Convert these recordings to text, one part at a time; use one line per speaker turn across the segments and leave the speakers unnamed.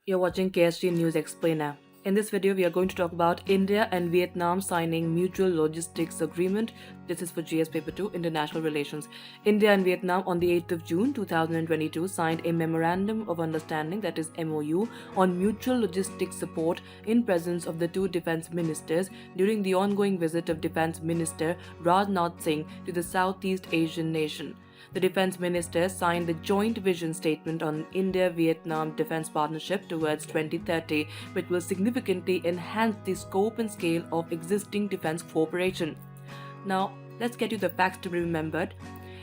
You're watching KSG News Explainer. In this video, we are going to talk about India and Vietnam signing mutual logistics agreement. This is for GS Paper2 International Relations. India and Vietnam on the 8th of June 2022 signed a Memorandum of Understanding, that is MOU, on mutual logistics support in presence of the two defense ministers during the ongoing visit of Defence Minister Rajnath Singh to the Southeast Asian nation. The defense ministers signed the joint vision statement on India-Vietnam defense partnership towards 2030, which will significantly enhance the scope and scale of existing defense cooperation. Now, let's get you the facts to be remembered.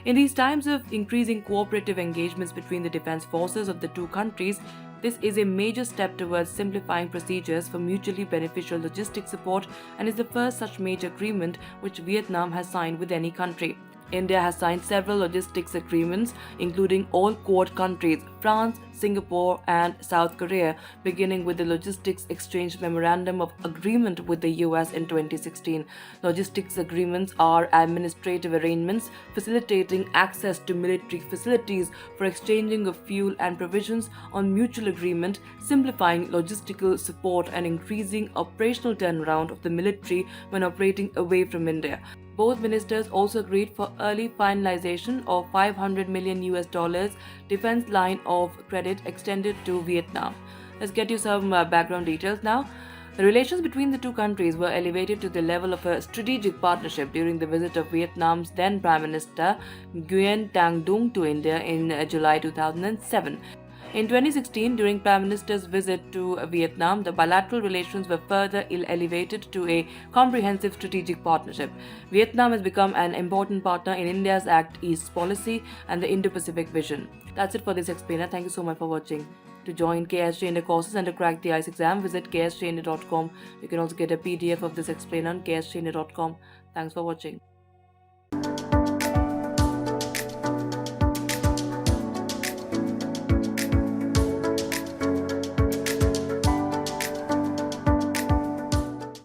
In these times of increasing cooperative engagements between the defense forces of the two countries, this is a major step towards simplifying procedures for mutually beneficial logistics support and is the first such major agreement which Vietnam has signed with any country. India has signed several logistics agreements, including all Quad countries, France, Singapore, and South Korea, beginning with the Logistics Exchange Memorandum of Agreement with the US in 2016. Logistics agreements are administrative arrangements facilitating access to military facilities for exchanging of fuel and provisions on mutual agreement, simplifying logistical support and increasing operational turnaround of the military when operating away from India. Both ministers also agreed for early finalization of $500 million defense line of credit extended to Vietnam. Let's get you some background details now. The relations between the two countries were elevated to the level of a strategic partnership during the visit of Vietnam's then Prime Minister Nguyen Thanh Dung to India in July 2007. In 2016, during Prime Minister's visit to Vietnam, the bilateral relations were further elevated to a comprehensive strategic partnership. Vietnam has become an important partner in India's Act East policy and the Indo-Pacific vision. That's it for this explainer. Thank you so much for watching. To join KSG India courses and to crack the ICE exam, visit ksgindia.com. You can also get a PDF of this explainer on ksgindia.com. Thanks for watching.